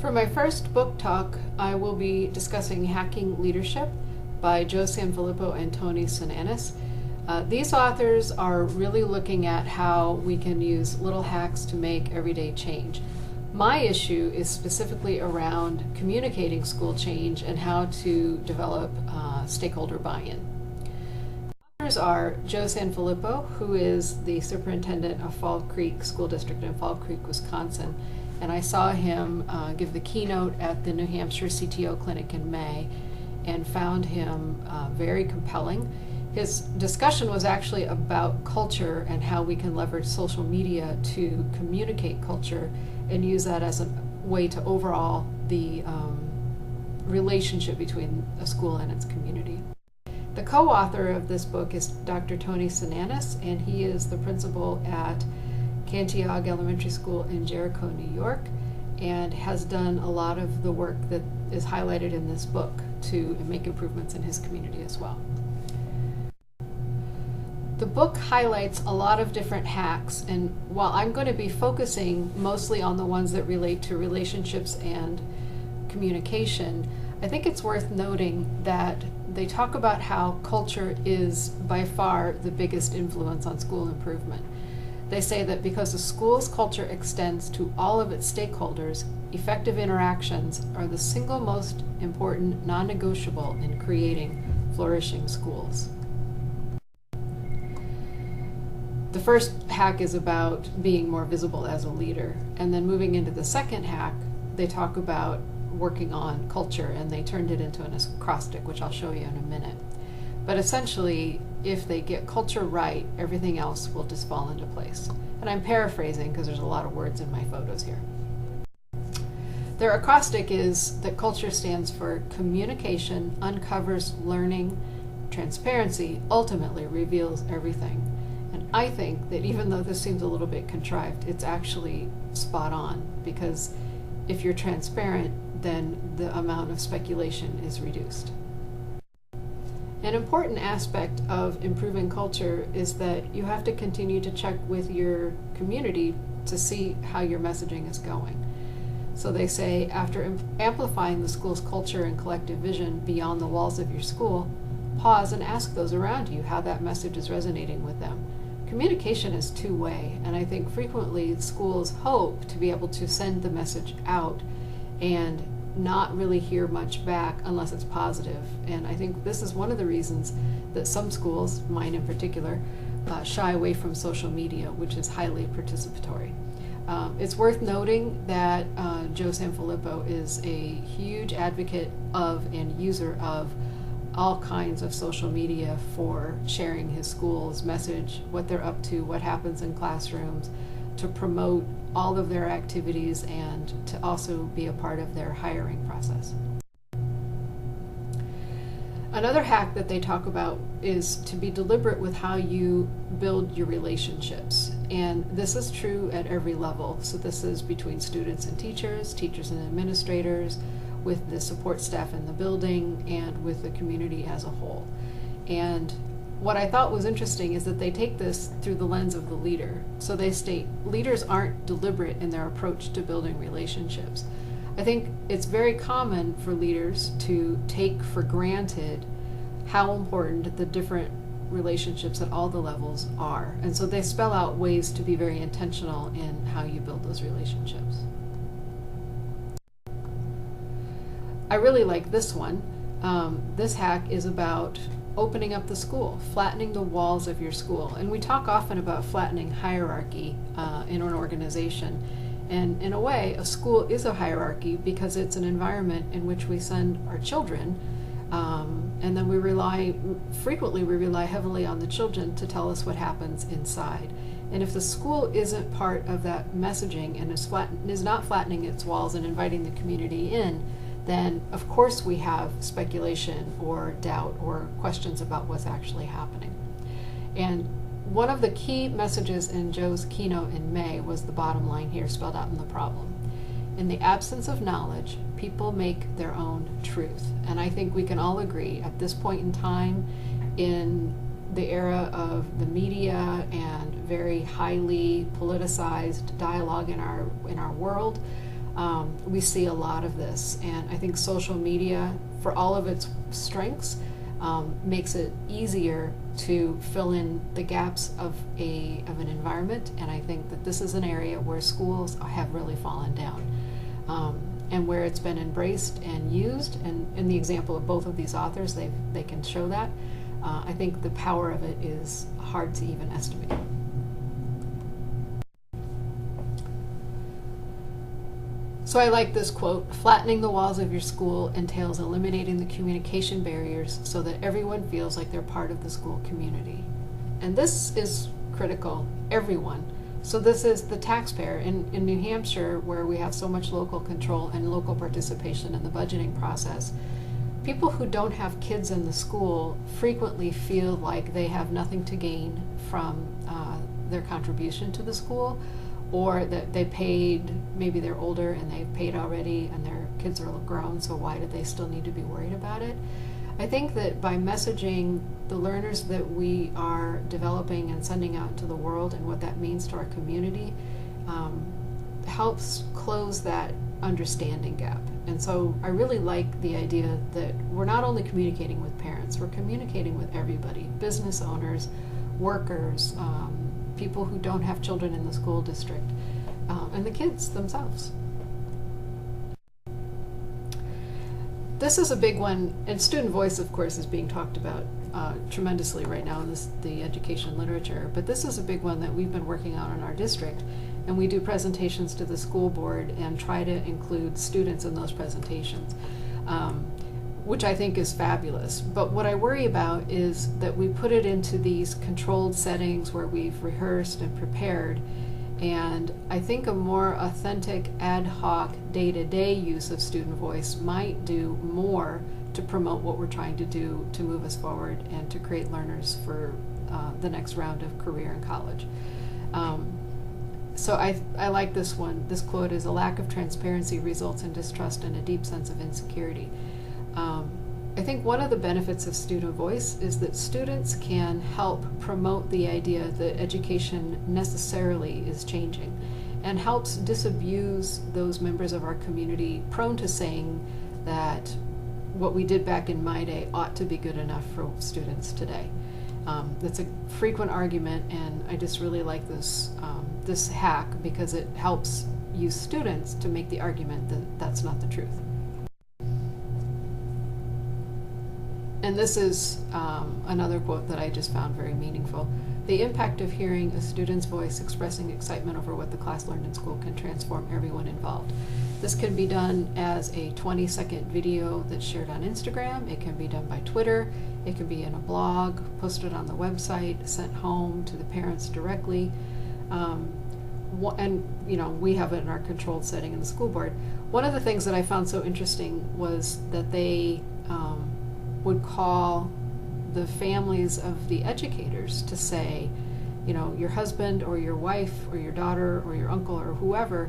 For my first book talk, I will be discussing Hacking Leadership by Joe Sanfelippo and Tony Sinanis. These authors are really looking at how we can use little hacks to make everyday change. My issue is specifically around communicating school change and how to develop stakeholder buy-in. Authors are Joe Sanfelippo, who is the superintendent of Fall Creek School District in Fall Creek, Wisconsin. And I saw him give the keynote at the New Hampshire CTO Clinic in May and found him very compelling. His discussion was actually about culture and how we can leverage social media to communicate culture and use that as a way to overhaul the relationship between a school and its community. The co-author of this book is Dr. Tony Sinanis, and he is the principal at Cantiague Elementary School in Jericho, New York, and has done a lot of the work that is highlighted in this book to make improvements in his community as well. The book highlights a lot of different hacks, and while I'm going to be focusing mostly on the ones that relate to relationships and communication, I think it's worth noting that they talk about how culture is by far the biggest influence on school improvement. They say that because the school's culture extends to all of its stakeholders, effective interactions are the single most important non-negotiable in creating flourishing schools. The first hack is about being more visible as a leader, and then moving into the second hack, they talk about working on culture, and they turned it into an acrostic, which I'll show you in a minute. But essentially, if they get culture right, everything else will just fall into place. And I'm paraphrasing because there's a lot of words in my photos here. Their acrostic is that culture stands for communication, uncovers learning, transparency, ultimately reveals everything. And I think that even though this seems a little bit contrived, it's actually spot on, because if you're transparent, then the amount of speculation is reduced. An important aspect of improving culture is that you have to continue to check with your community to see how your messaging is going. So they say, after amplifying the school's culture and collective vision beyond the walls of your school, pause and ask those around you how that message is resonating with them. Communication is two-way, and I think frequently schools hope to be able to send the message out and not really hear much back unless it's positive. And I think this is one of the reasons that some schools, mine in particular, shy away from social media, which is highly participatory. It's worth noting that Joe Sanfelippo is a huge advocate of and user of all kinds of social media for sharing his school's message, what they're up to, what happens in classrooms, to promote all of their activities and to also be a part of their hiring process. Another hack that they talk about is to be deliberate with how you build your relationships. And this is true at every level. So this is between students and teachers and administrators, with the support staff in the building, and with the community as a whole. And what I thought was interesting is that they take this through the lens of the leader. So they state, leaders aren't deliberate in their approach to building relationships. I think it's very common for leaders to take for granted how important the different relationships at all the levels are. And so they spell out ways to be very intentional in how you build those relationships. I really like this one. This hack is about opening up the school, flattening the walls of your school. And we talk often about flattening hierarchy in an organization. And in a way, a school is a hierarchy because it's an environment in which we send our children, and then we rely heavily on the children to tell us what happens inside. And if the school isn't part of that messaging and is not flattening its walls and inviting the community in, then of course we have speculation or doubt or questions about what's actually happening. And one of the key messages in Joe's keynote in May was the bottom line here spelled out in the problem. In the absence of knowledge, people make their own truth. And I think we can all agree at this point in time, in the era of the media and very highly politicized dialogue in our world, we see a lot of this. And I think social media, for all of its strengths, makes it easier to fill in the gaps of an environment. And I think that this is an area where schools have really fallen down. And where it's been embraced and used, and in the example of both of these authors, they can show that. I think the power of it is hard to even estimate. So I like this quote: "Flattening the walls of your school entails eliminating the communication barriers so that everyone feels like they're part of the school community." And this is critical, everyone. So this is the taxpayer. In New Hampshire, where we have so much local control and local participation in the budgeting process, people who don't have kids in the school frequently feel like they have nothing to gain from their contribution to the school, or that they paid, maybe they're older and they've paid already and their kids are grown, so why do they still need to be worried about it? I think that by messaging the learners that we are developing and sending out to the world and what that means to our community helps close that understanding gap. And so I really like the idea that we're not only communicating with parents, we're communicating with everybody: business owners, workers, people who don't have children in the school district, and the kids themselves. This is a big one, and student voice, of course, is being talked about tremendously right now in the education literature, but this is a big one that we've been working on in our district, and we do presentations to the school board and try to include students in those presentations, which I think is fabulous. But what I worry about is that we put it into these controlled settings where we've rehearsed and prepared, and I think a more authentic, ad hoc, day-to-day use of student voice might do more to promote what we're trying to do to move us forward and to create learners for the next round of career in college. So I like this one. This quote is: "A lack of transparency results in distrust and a deep sense of insecurity." I think one of the benefits of student voice is that students can help promote the idea that education necessarily is changing, and helps disabuse those members of our community prone to saying that what we did back in my day ought to be good enough for students today. That's a frequent argument, and I just really like this hack because it helps you students to make the argument that that's not the truth. And this is another quote that I just found very meaningful. "The impact of hearing a student's voice expressing excitement over what the class learned in school can transform everyone involved." This can be done as a 20-second video that's shared on Instagram. It can be done by Twitter. It can be in a blog, posted on the website, sent home to the parents directly. And we have it in our controlled setting in the school board. One of the things that I found so interesting was that they would call the families of the educators to say, your husband or your wife or your daughter or your uncle or whoever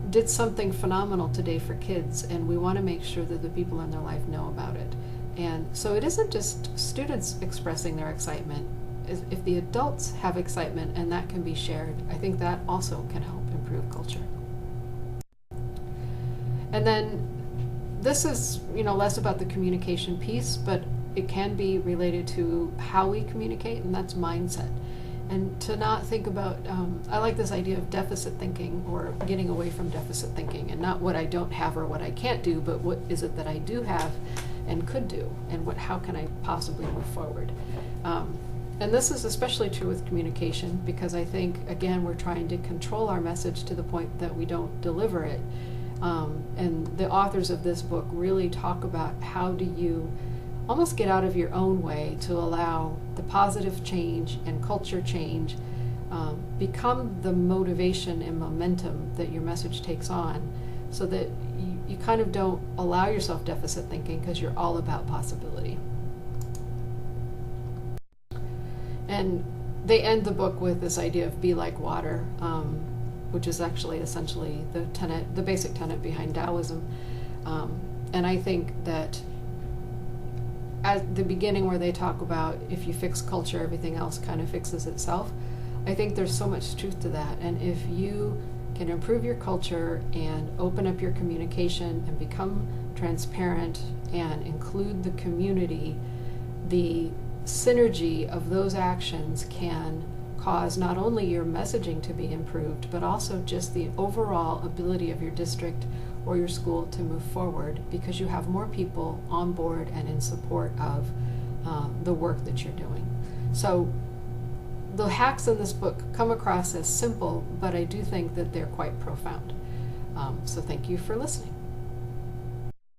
did something phenomenal today for kids, and we want to make sure that the people in their life know about it. And so it isn't just students expressing their excitement. If the adults have excitement and that can be shared, I think that also can help improve culture. And then this is, less about the communication piece, but it can be related to how we communicate, and that's mindset. And to not think about, I like this idea of deficit thinking, or getting away from deficit thinking, and not what I don't have or what I can't do, but what is it that I do have and could do, and how can I possibly move forward. And this is especially true with communication, because I think, again, we're trying to control our message to the point that we don't deliver it. And the authors of this book really talk about how do you almost get out of your own way to allow the positive change and culture change become the motivation and momentum that your message takes on, so that you kind of don't allow yourself deficit thinking, because you're all about possibility. And they end the book with this idea of be like water, which is actually essentially the basic tenet behind Taoism. And I think that at the beginning, where they talk about if you fix culture, everything else kind of fixes itself, I think there's so much truth to that. And if you can improve your culture and open up your communication and become transparent and include the community, the synergy of those actions can cause not only your messaging to be improved, but also just the overall ability of your district or your school to move forward, because you have more people on board and in support of the work that you're doing. So the hacks in this book come across as simple, but I do think that they're quite profound. So thank you for listening.